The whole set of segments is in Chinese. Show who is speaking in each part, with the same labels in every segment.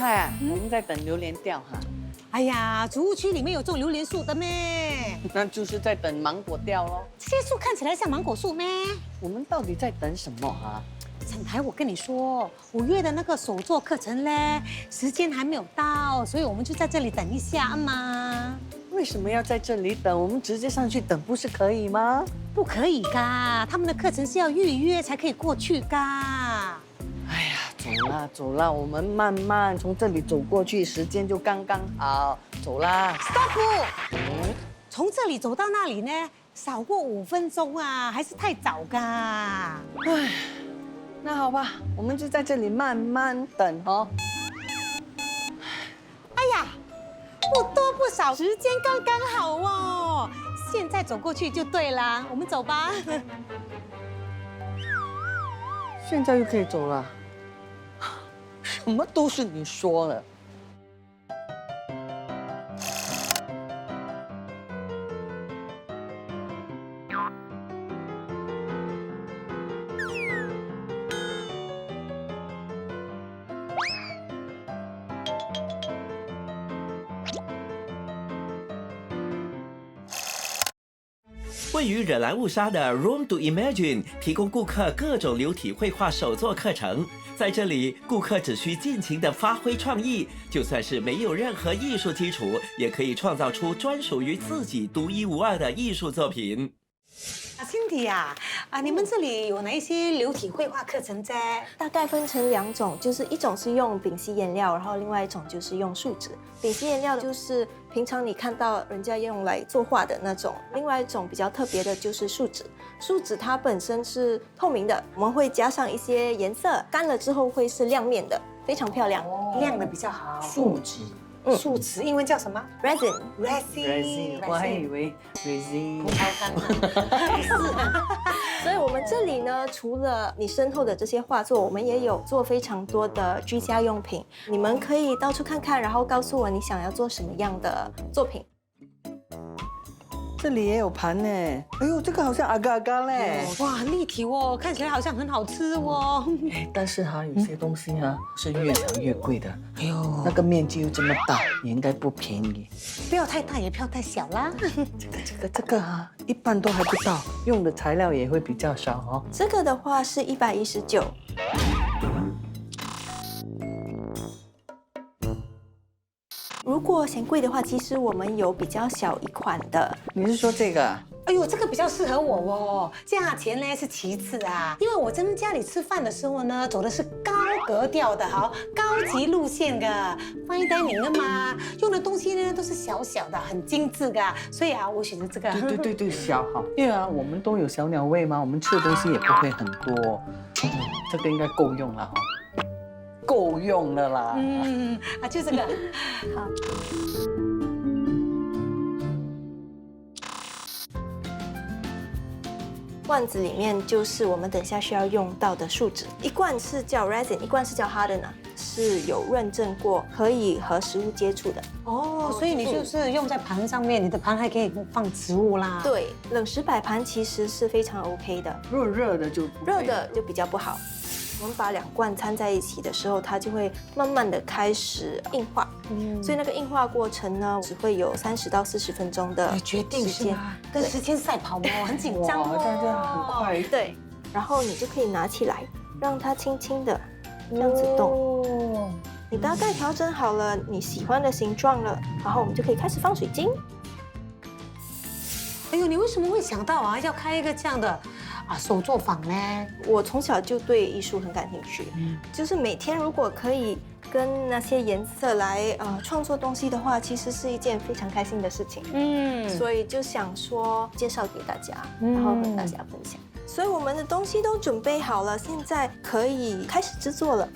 Speaker 1: 菜，我们在等榴莲掉哈。
Speaker 2: 哎呀，竹屋区里面有种榴莲树的咩？
Speaker 1: 那就是在等芒果掉咯。
Speaker 2: 这些树看起来像芒果树咩？
Speaker 1: 我们到底在等什么啊？
Speaker 2: 沈台，我跟你说，5月的那个手作课程嘞，时间还没有到，所以我们就在这里等一下嘛。
Speaker 1: 为什么要在这里等？我们直接上去等不是可以吗？
Speaker 2: 不可以噶，他们的课程是要预约才可以过去噶。
Speaker 1: 哎呀，走啦走啦，我们慢慢从这里走过去，时间就刚刚好。走啦
Speaker 2: ，stop！从这里走到那里呢，少过5分钟啊，还是太早噶。
Speaker 1: 唉，那好吧，我们就在这里慢慢等哦。
Speaker 2: 哎呀，不多不少，时间刚刚好哦。现在走过去就对啦，我们走吧。
Speaker 1: 现在又可以走了，什么都是你说了。
Speaker 3: 位于惹兰雾沙的 Room to Imagine 提供顾客各种流体绘画手作课程。在这里，顾客只需尽情地发挥创意，就算是没有任何艺术基础，也可以创造出专属于自己独一无二的艺术作品。
Speaker 2: Cindy 呀，你们这里有哪一些流体绘画课程在？
Speaker 4: 大概分成2种，就是一种是用丙烯颜料，然后另外一种就是用树脂。丙烯颜料就是平常你看到人家用来作画的那种，另外一种比较特别的就是树脂。树脂它本身是透明的，我们会加上一些颜色，干了之后会是亮面的，非常漂亮，
Speaker 2: 亮的比较好。
Speaker 1: 树脂，
Speaker 2: 树脂英文叫什么
Speaker 4: resin。
Speaker 1: 我还以为 resin。
Speaker 2: 葡萄干。是。
Speaker 4: 所以我们这里呢，除了你身后的这些画作，我们也有做非常多的居家用品，你们可以到处看看，然后告诉我你想要做什么样的作品。
Speaker 1: 这里也有盘呢，哎呦，这个好像阿嘎阿嘎嘞。
Speaker 2: 哇，很立体哦，看起来好像很好吃哦。
Speaker 1: 哎，但是哈，有些东西哈是越养越贵的。哎呦，那个面积又这么大，也应该不便宜。
Speaker 2: 不要太大，也不要太小啦。
Speaker 1: 这个哈，一般都还不到，用的材料也会比较少哦。
Speaker 4: 这个的话是119。如果嫌贵的话，其实我们有比较小一款的。
Speaker 1: 你是说这个啊？
Speaker 2: 哎呦，这个比较适合我哦，价钱呢是其次啊，因为我在家里吃饭的时候呢，走的是高格调的，好高级路线的，fine dining的嘛，用的东西呢都是小小的，很精致的，所以啊，我选择这个。
Speaker 1: 对，小好，因为啊，我们都有小鸟胃嘛，我们吃的东西也不会很多，这个应该够用了哈。够用了啦。
Speaker 2: 就这个。好。
Speaker 4: 罐子里面就是我们等下需要用到的树脂，一罐是叫 resin， 一罐是叫 hardener， 是有认证过可以和食物接触的。
Speaker 2: 哦，所以你就是用在盘上面，你的盘还可以放植物啦。
Speaker 4: 对，冷食摆盘其实是非常 OK 的，
Speaker 1: 热的就不会，
Speaker 4: 热的就比较不好。我们把2罐掺在一起的时候，它就会慢慢的开始硬化，所以那个硬化过程呢，只会有30到40分钟的
Speaker 2: 决定
Speaker 4: 时间，
Speaker 2: 跟时间赛跑嘛，很紧张哦，
Speaker 1: 这样很快。
Speaker 4: 对，然后你就可以拿起来，让它轻轻的这样子动。你大概调整好了你喜欢的形状了，然后我们就可以开始放水晶。
Speaker 2: 哎呦，你为什么会想到啊，要开一个这样的手作坊呢？
Speaker 4: 我从小就对艺术很感兴趣，就是每天如果可以跟那些颜色来创作东西的话，其实是一件非常开心的事情。所以就想说介绍给大家，然后和大家分享。所以我们的东西都准备好了，现在可以开始制作了。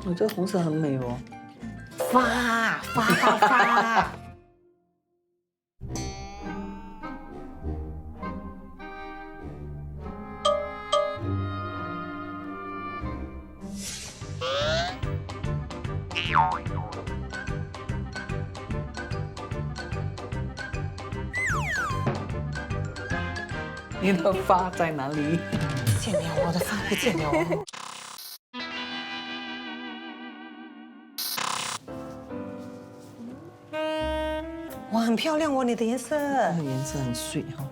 Speaker 1: 我这红色很美哦。
Speaker 2: 发。
Speaker 1: 你的发在哪里？
Speaker 2: 不见了，我的发不见了。哇，很漂亮哦，你的颜色。
Speaker 1: 那个颜色很碎哈。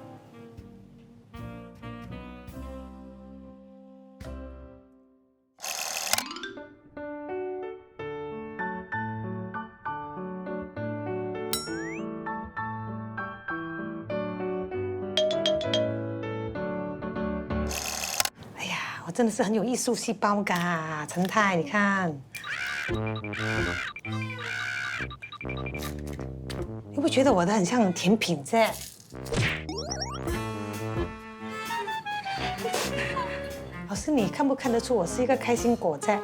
Speaker 2: 哎呀，我真的是很有艺术细胞的，陈太，你看。你不觉得我的很像甜品噻？老师，你看不看得出我是一个开心果噻？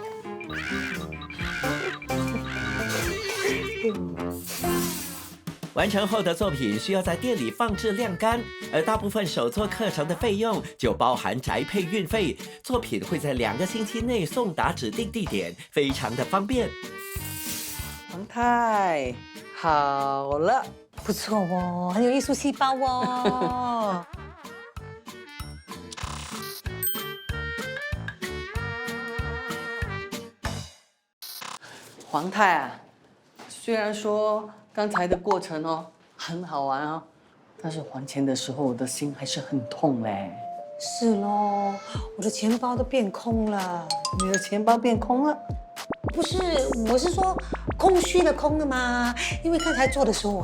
Speaker 3: 完成后的作品需要在店里放置晾干，而大部分手作课程的费用就包含宅配运费。作品会在2个星期内送达指定地点，非常的方便。
Speaker 1: 王太，好了，
Speaker 2: 不错哦，很有艺术细胞哦。
Speaker 1: 黄太啊，虽然说刚才的过程哦很好玩哦，但是还钱的时候我的心还是很痛嘞。
Speaker 2: 是咯，我的钱包都变空了。
Speaker 1: 你的钱包变空了？
Speaker 2: 不是，我是说空虚的空的嘛。因为刚才做的时候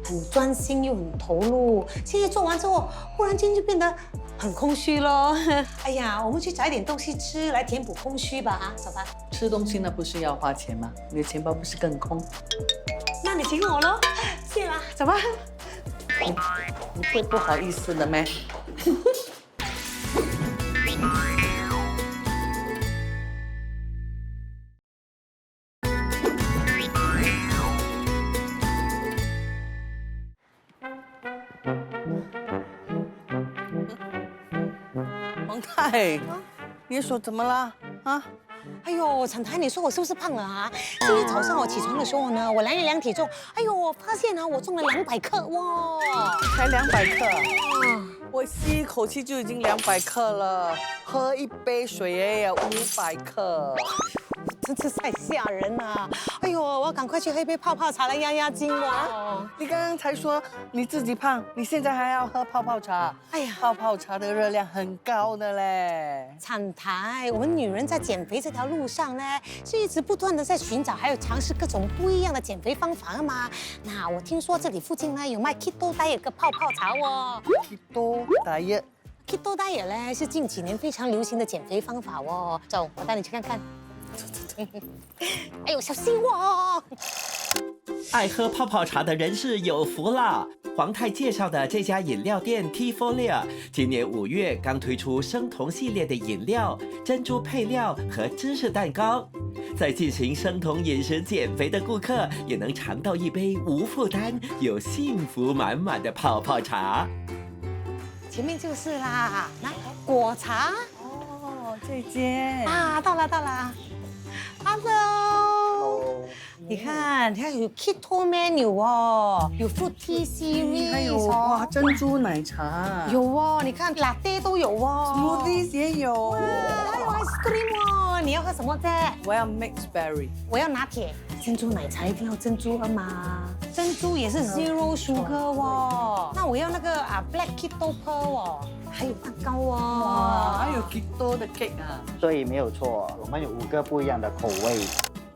Speaker 2: 很专心又很投入，现在做完之后，忽然间就变得很空虚咯。哎呀，我们去找一点东西吃来填补空虚吧，走吧。
Speaker 1: 吃东西那不是要花钱吗？你的钱包不是更空？
Speaker 2: 那你请我咯，谢啦，走吧。
Speaker 1: 你会不好意思的咩？王太，你的手怎么了？啊？
Speaker 2: 哎呦，陈太，你说我是不是胖了啊？今天早上我起床的时候呢，我量一量体重，哎呦，我发现我重了200克哇！
Speaker 1: 才200克，我吸一口气就已经200克了，喝一杯水也有500克。
Speaker 2: 真是太吓人了！哎呦，我要赶快去喝一杯泡泡茶来压压惊哦。
Speaker 1: 你刚刚才说你自己胖，你现在还要喝泡泡茶？
Speaker 2: 哎呀，
Speaker 1: 泡泡茶的热量很高的嘞。
Speaker 2: 产台，我们女人在减肥这条路上呢，是一直不断的在寻找，还有尝试各种不一样的减肥方法嘛。那我听说这里附近呢有卖 Keto Diet 的泡泡茶哦。
Speaker 1: Keto Diet
Speaker 2: Keto Diet 呢是近几年非常流行的减肥方法哦。走，我带你去看看。哎呦，小心哦！
Speaker 3: 爱喝泡泡茶的人士有福了。黄太介绍的这家饮料店 T4Lear 今年5月刚推出生酮系列的饮料、珍珠配料和芝士蛋糕，在进行生酮饮食减肥的顾客也能尝到一杯无负担又幸福满满的泡泡茶。
Speaker 2: 前面就是啦，那果茶
Speaker 1: 哦，这间
Speaker 2: 啊，到了。Hello，你看，它有 Keto menu 哦，有 Fruit Tea Series，
Speaker 1: 还有哇珍珠奶茶，
Speaker 2: 有哦，你看 Latte 都有哦
Speaker 1: Smoothies 也有，
Speaker 2: 哇还有 ice cream 哦，你要喝什么啫？
Speaker 1: 我要 mix berry，
Speaker 2: 我要拿铁，珍珠奶茶一定要珍珠的嘛，珍珠也是 zero sugar 哦。那我要那个black keto pearl 哦，还有蛋糕
Speaker 1: 哇，
Speaker 2: 哦，
Speaker 1: 还有 keto 的 cake 啊。
Speaker 5: 所以没有错，我们有5个不一样的口味。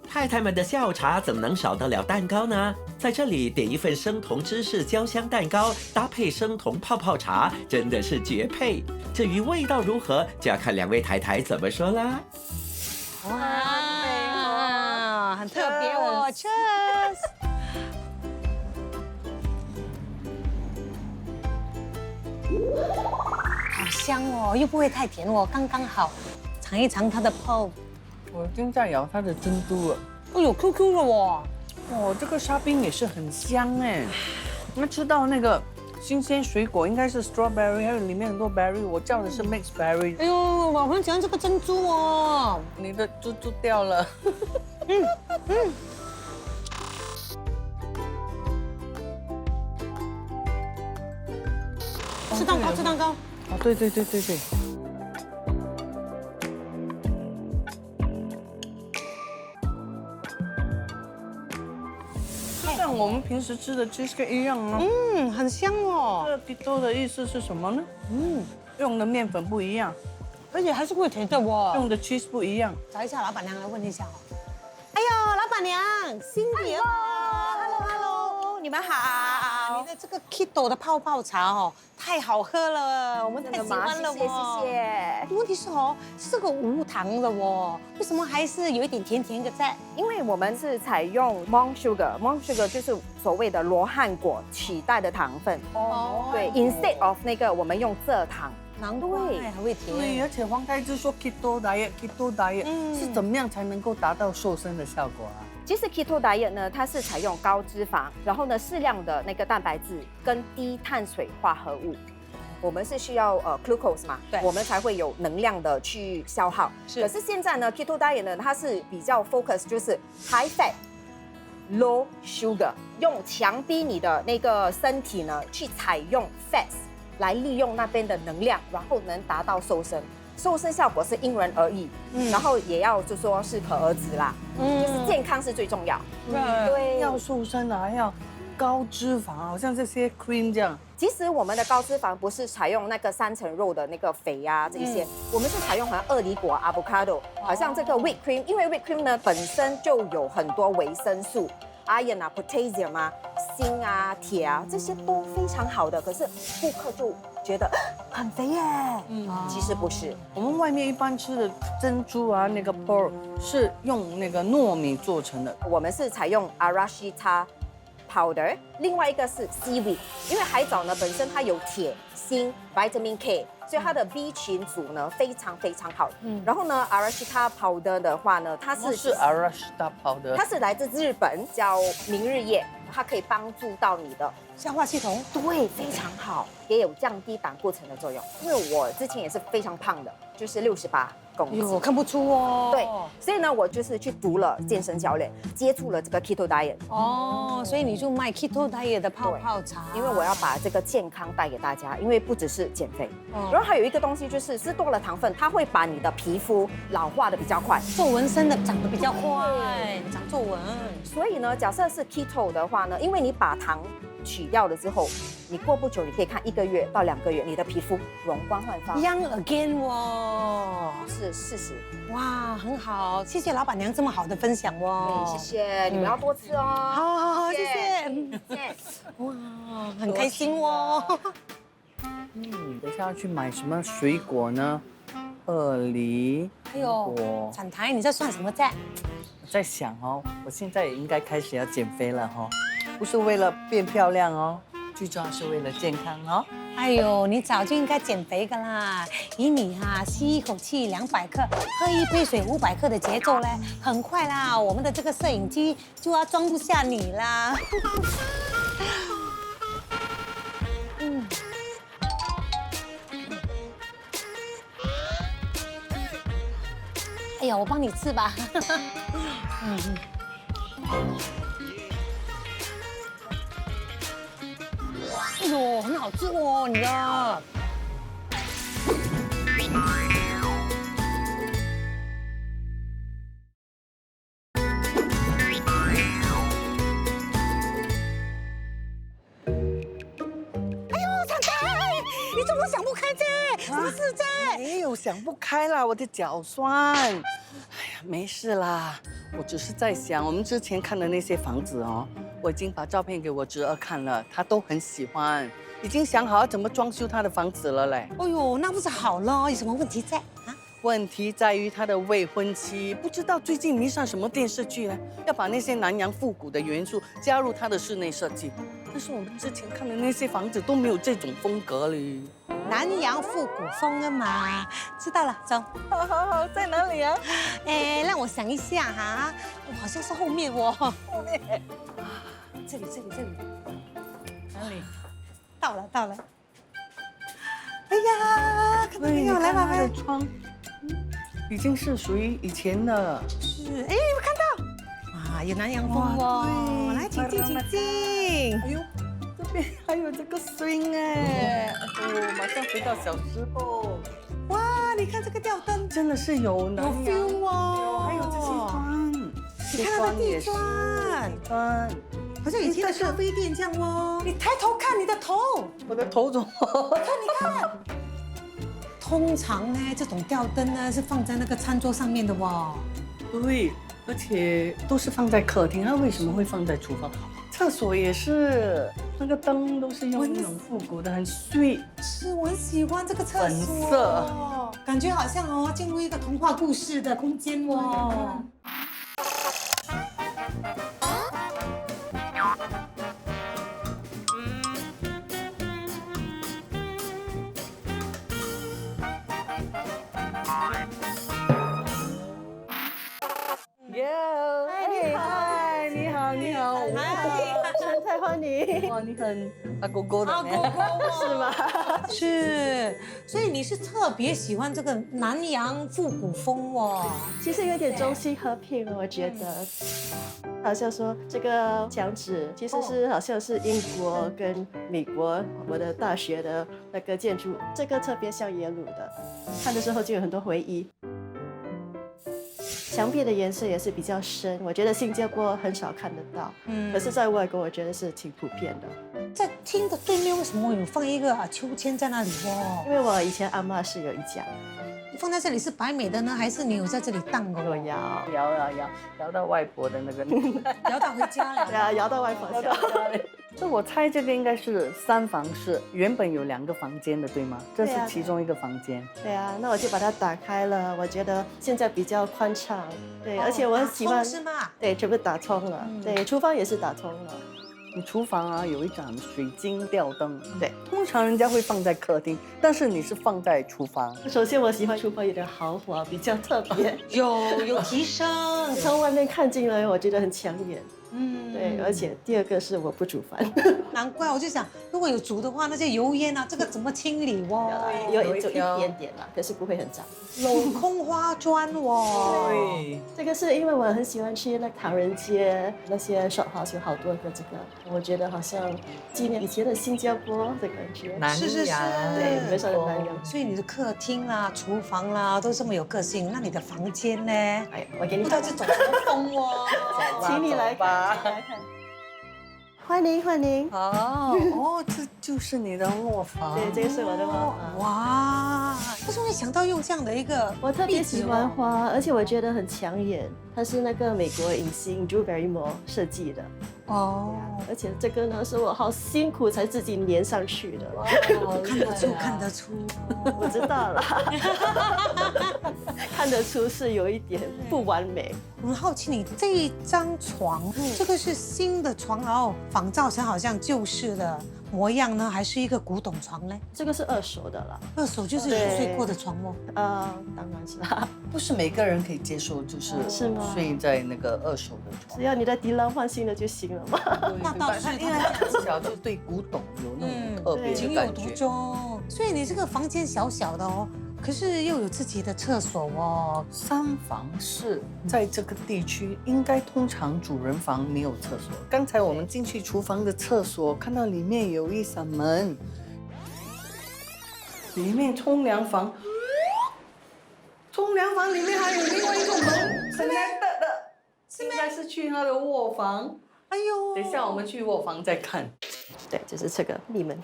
Speaker 3: 太太们的下午茶怎么能少得了蛋糕呢？在这里点一份生酮芝士焦香蛋糕，搭配生酮泡泡茶，真的是绝配。至于味道如何，就要看2位太太怎么说啦。
Speaker 2: 哇，很特别哦 ，Cheers！ 好香哦，又不会太甜哦，刚刚好。尝一尝它的泡，
Speaker 1: 我已经在咬它的珍珠了。
Speaker 2: 哦，有 QQ 了哦。
Speaker 1: 哦，这个沙冰也是很香哎。我们吃到那个新鲜水果应该是 strawberry， 还有里面很多 berry， 我叫的是 mix berry。
Speaker 2: 哎呦，我很喜欢这个珍珠哦。
Speaker 1: 你的珠珠掉了。
Speaker 2: 吃蛋糕，吃蛋糕。
Speaker 1: 哦，对。像我们平时吃的 cheesecake 一样啊。
Speaker 2: 很香哦。
Speaker 1: 这 keto 的意思是什么呢？用的面粉不一样，
Speaker 2: 而且还是会甜的哦。
Speaker 1: 用的 cheese 不一样。
Speaker 2: 找一下老板娘来问一下哦。哎呦，老板娘，Cindy 哦 ，Hello，
Speaker 4: 你们
Speaker 2: 你
Speaker 4: 好。
Speaker 2: 的这个 Keto 的泡泡茶哦，太好喝了，我们太喜欢了
Speaker 4: 谢谢。
Speaker 2: 问题是哦，是个无糖的哦，为什么还是有一点甜甜的在？
Speaker 6: 因为我们是采用 monk sugar 就是所谓的罗汉果取代的糖分。
Speaker 2: 哦
Speaker 6: 对，instead of 那个我们用蔗糖。
Speaker 2: 难怪还会甜。
Speaker 1: 对，而且黄太子说 keto diet 是怎么样才能够达到瘦身的效果啊？
Speaker 6: 其实 keto diet 呢，它是采用高脂肪，然后呢适量的那个蛋白质跟低碳水化合物。我们是需要glucose 嘛，
Speaker 2: 对
Speaker 6: 我们才会有能量的去消耗。
Speaker 2: 是
Speaker 6: 可是现在呢 keto diet 呢，它是比较 focus 就是 high fat。low sugar， 用强逼你的那个身体呢，去采用 fats 来利用那边的能量，然后能达到瘦身。瘦身效果是因人而异，然后也要就说适可而止啦，就是健康是最重要。对
Speaker 1: 要瘦身的还要高脂肪，好像这些 cream 这样。
Speaker 6: 其实我们的高脂肪不是采用那个3层肉的那个肥呀这些，我们是采用好像2厘果 avocado， 好像这个 whipped cream， 因为 whipped cream 呢本身就有很多维生素。iron 啊 ，potassium 啊，锌啊，铁啊，这些都非常好的。可是顾客就觉得很肥耶，其实不是。
Speaker 1: 我们外面一般吃的珍珠啊，那个 pearl 是用那个糯米做成的。
Speaker 6: 我们是采用 arashita powder， 另外一个是 seaweed， 因为海藻呢本身它有铁、锌、vitamin K。所以它的 B 群组呢非常非常好。然后呢 ，arashita powder 的话呢，它是
Speaker 1: arashita powder，
Speaker 6: 它是来自日本，叫明日叶，它可以帮助到你的
Speaker 2: 消化系统。
Speaker 6: 对，非常好，也有降低胆固醇的作用。因为我之前也是非常胖的，就是68公斤。
Speaker 2: 哟，看不出哦。
Speaker 6: 对，所以呢，我就是去读了健身教练，接触了这个 keto diet。
Speaker 2: 哦，所以你就卖 Keto Diet 的泡泡茶，
Speaker 6: 因为我要把这个健康带给大家，因为不只是减肥，然后还有一个东西就是吃多了糖分，它会把你的皮肤老化的比较快，
Speaker 2: 做纹身的长得比较快，长皱纹。
Speaker 6: 所以呢，假设是 keto 的话呢，因为你把糖取掉了之后，你过不久你可以看1个月到2个月，你的皮肤容光焕发
Speaker 2: Young again 哦，
Speaker 6: 是事实。
Speaker 2: 哇，很好，谢谢老板娘这么好的分享哦。
Speaker 6: 谢谢，你们要多吃哦。
Speaker 2: 好，谢谢。
Speaker 6: 谢谢。
Speaker 2: 哇，很开心哦。
Speaker 1: 等一下要去买什么水果呢？2厘
Speaker 2: 还有
Speaker 1: 果。
Speaker 2: 展台，你在算什么账？
Speaker 1: 我在想哦，我现在也应该开始要减肥了哈，不是为了变漂亮哦，最重要是为了健康哦。
Speaker 2: 哎呦，你早就应该减肥噶啦！以你吸一口气200克，喝一杯水500克的节奏嘞，很快啦，我们的这个摄影机就要装不下你啦。哎呀，我帮你吃吧。哎呦，很好吃哦，你的。哎呦，彩彩，你怎么想不开这？什么事这？
Speaker 1: 没有想不开啦，我的脚酸。哎呀，没事啦，我只是在想，我们之前看的那些房子哦，我已经把照片给我侄儿看了，他都很喜欢，已经想好要怎么装修他的房子了嘞。
Speaker 2: 哎呦，那不是好了？有什么问题在啊？
Speaker 1: 问题在于他的未婚妻，不知道最近迷上什么电视剧呢？要把那些南洋复古的元素加入他的室内设计。但是我们之前看的那些房子都没有这种风格嘞。
Speaker 2: 南洋复古风啊嘛，知道了，走。
Speaker 1: 好，在哪里啊？
Speaker 2: 哎，让我想一下哈，好像是后面哦。后面。这里。
Speaker 1: 哪里？
Speaker 2: 到了。哎呀，看到没有？来吧，来。
Speaker 1: 窗，已经是属于以前的。
Speaker 2: 是，哎，有看到？哇，有南洋风哦。来，请进。
Speaker 1: 哎呦，这边还有这个 swing 哎，马上回到小时候。
Speaker 2: 哇，你看这个吊灯，
Speaker 1: 真的是有南
Speaker 2: 有
Speaker 1: 洋
Speaker 2: feel 哦。
Speaker 1: 还有这些砖，
Speaker 2: 你看它的地砖，好像以前的咖啡店这样哦。你抬头看你的头，
Speaker 1: 我的头怎么？
Speaker 2: 通常呢，这种吊灯呢是放在那个餐桌上面的哦。
Speaker 1: 对，而且都是放在客厅，它为什么会放在厨房？厕所也是，那个灯都是用那种复古的，很碎。
Speaker 2: 是，我很喜欢这个厕所，
Speaker 1: 粉色
Speaker 2: 感觉好像哦进入一个童话故事的空间哦。
Speaker 1: 嗨，你好，你好，
Speaker 7: 生态欢迎。
Speaker 1: 哇，你很阿狗狗的呢，
Speaker 2: 是吗？是，所以你是特别喜欢这个南洋复古风哦。
Speaker 7: 其实有点中西合并，我觉得。好像说这个墙纸其实是好像是英国跟美国我的大学的那个建筑，这个特别像耶鲁的，看的时候就有很多回忆。墙壁的颜色也是比较深，我觉得新加坡很少看得到，可是在外国我觉得是挺普遍的。
Speaker 2: 在厅的对面为什么有放一个秋千在那里哦？
Speaker 7: 因为我以前阿嬷是有一家，
Speaker 2: 放在这里是摆美的呢，还是你有在这里荡哦？
Speaker 7: 我
Speaker 1: 摇到外婆的那个，
Speaker 2: 摇到回家了。
Speaker 7: 对啊，摇到外婆家。
Speaker 1: 这我猜这个应该是3房式，原本有2个房间的，对吗？这是其中一个房间。
Speaker 7: 对啊，那我就把它打开了，我觉得现在比较宽敞，对，而且我很喜欢。
Speaker 2: 是吗？
Speaker 7: 对，全部打通了，对，厨房也是打通了。
Speaker 1: 你厨房啊有一盏水晶吊灯，对，通常人家会放在客厅，但是你是放在厨房。
Speaker 7: 首先我喜欢厨房有点豪华，比较特别，
Speaker 2: 有提升，
Speaker 7: 从外面看进来我觉得很抢眼。对，而且第二个是我不煮饭，
Speaker 2: 难怪我就想，如果有煮的话，那些油烟啊，这个怎么清理哦？
Speaker 7: 有一点点啦，可是不会很脏。
Speaker 2: 镂空花砖哦，
Speaker 1: 对，
Speaker 7: 这个是因为我很喜欢去那唐人街那些 shop house 有好多个这个，我觉得好像纪念以前的新加坡的感觉。
Speaker 2: 是，
Speaker 7: 对，非常的南洋。
Speaker 2: 所以你的客厅啦、厨房啦都这么有个性，那你的房间呢？
Speaker 7: 哎，我给你
Speaker 2: 不知道
Speaker 7: 看，
Speaker 2: 是走什么风哦。
Speaker 7: 请你来看，请你来看。欢迎欢迎。
Speaker 1: 哦，这就是你的卧房。
Speaker 7: 对，这个是我的花。
Speaker 2: 哇，为什么会想到用这样的一个？
Speaker 7: 我特别喜欢花，而且我觉得很抢眼。它是那个美国影星 Drew Barrymore 设计的。
Speaker 2: 哦，
Speaker 7: 而且这个呢是我好辛苦才自己粘上去的。
Speaker 2: 看得出，看得出，
Speaker 7: 我知道了，看得出是有一点不完美。
Speaker 2: 我很好奇，你这一张床，这个是新的床，然后仿造成好像旧式的模样呢，还是一个古董床呢？
Speaker 7: 这个是二手的了，
Speaker 2: 二手就是有睡过的床哦。
Speaker 7: 当然是啦，
Speaker 1: 不是每个人可以接受，就是
Speaker 7: 是吗
Speaker 1: 睡在那个二手的床。
Speaker 7: 只要你的迪廊换新的就行了嘛。
Speaker 2: 那倒是
Speaker 1: 因为他从小就对古董有那种特别
Speaker 2: 情有独
Speaker 1: 的感觉。
Speaker 2: 钟。所以你这个房间小小的哦，可是又有自己的厕所哦。
Speaker 1: 3房式在这个地区应该通常主人房没有厕所。刚才我们进去厨房的厕所，看到里面有一扇门，里面冲凉房，冲凉房里面还有另外一种门，很难的，应该是去他的卧房。
Speaker 2: 哎呦，
Speaker 1: 等一下我们去卧房再看。
Speaker 7: 对，就是这个密门。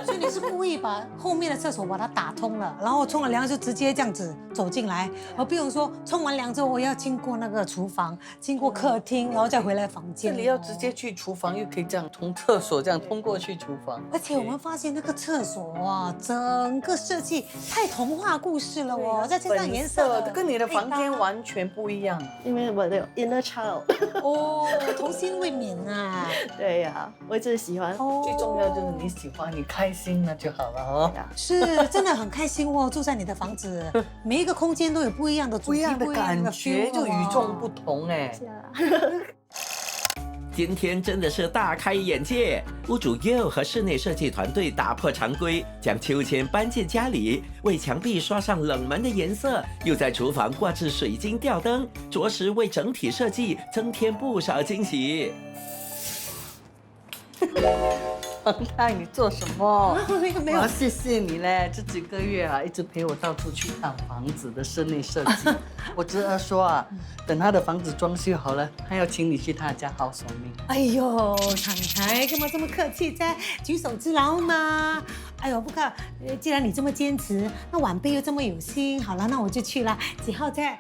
Speaker 2: 所以你是故意把后面的厕所把它打通了，然后冲了凉就直接这样子走进来，而不用说冲完凉之后我要经过那个厨房，经过客厅，然后再回来房间。
Speaker 1: 这里要直接去厨房，又可以这样从厕所这样通过去厨房。
Speaker 2: 而且我们发现那个厕所啊，整个设计太童话故事了哦，再加上颜色
Speaker 1: 跟你的房间完全不一样。
Speaker 7: 因为我的 inner child。
Speaker 2: 哦，童心未泯啊。
Speaker 7: 对呀，我一直喜欢。
Speaker 1: 最重要就是你喜欢，你开心那就好了哦。
Speaker 2: 是，真的很开心哦，住在你的房子，每一个空间都有不一样的主题，
Speaker 1: 不一样的感觉，
Speaker 2: feel
Speaker 1: 就与众不同哎。
Speaker 7: 是啊。
Speaker 3: 今天真的是大开眼界，屋主 Yo 和室内设计团队打破常规，将秋千搬进家里，为墙壁刷上冷门的颜色，又在厨房挂置水晶吊灯，着实为整体设计增添不少惊喜。
Speaker 1: 王太，你做什么？
Speaker 2: 没有没有
Speaker 1: 我要谢谢你嘞，这几个月啊，一直陪我到处去看房子的室内设计。我侄儿说啊，等他的房子装修好了，他要请你去他家好手命。
Speaker 2: 哎呦，太太干嘛这么客气噻？举手之劳嘛。哎呦，不过既然你这么坚持，那晚辈又这么有心，好了，那我就去了。几号在？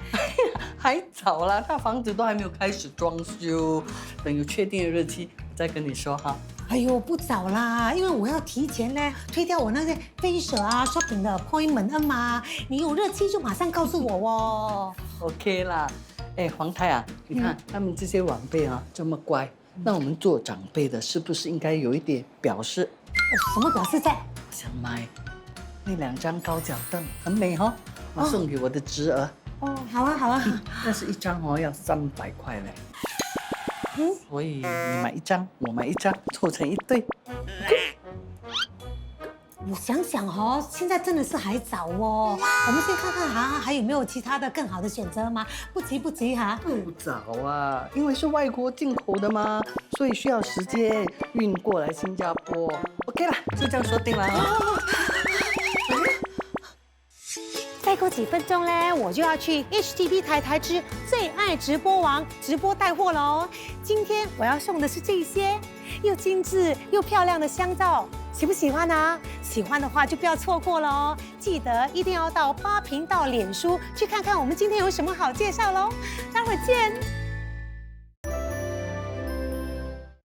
Speaker 1: 还早啦，他房子都还没有开始装修，等有确定的日期再跟你说哈。
Speaker 2: 哎呦，不早啦，因为我要提前呢推掉我那些facial啊、shopping 的 appointment 嘛。你有日期就马上告诉我哦。
Speaker 1: OK 啦，哎，黄太啊，你看、他们这些晚辈啊这么乖，那我们做长辈的是不是应该有一点表示？
Speaker 2: 什么表示在？
Speaker 1: 想买那2张高脚凳，很美哦，我送给我的侄儿。
Speaker 2: 哦，好啊，好啊。
Speaker 1: 但是一张哦要300块嘞。所以你买1张，我买1张，凑成一对。
Speaker 2: 我想想哦，现在真的是还早哦，我们先看看还有没有其他的更好的选择吗？不急不急哈。
Speaker 1: 不早啊，因为是外国进口的嘛，所以需要时间运过来新加坡。OK 啦，就这样说定了。
Speaker 2: 再过几分钟呢，我就要去 HTV 台台之最爱直播王直播带货了哦。今天我要送的是这些又精致又漂亮的香皂，喜不喜欢呢？喜欢的话就不要错过了哦。记得一定要到8频道脸书去看看我们今天有什么好介绍喽。待会儿见。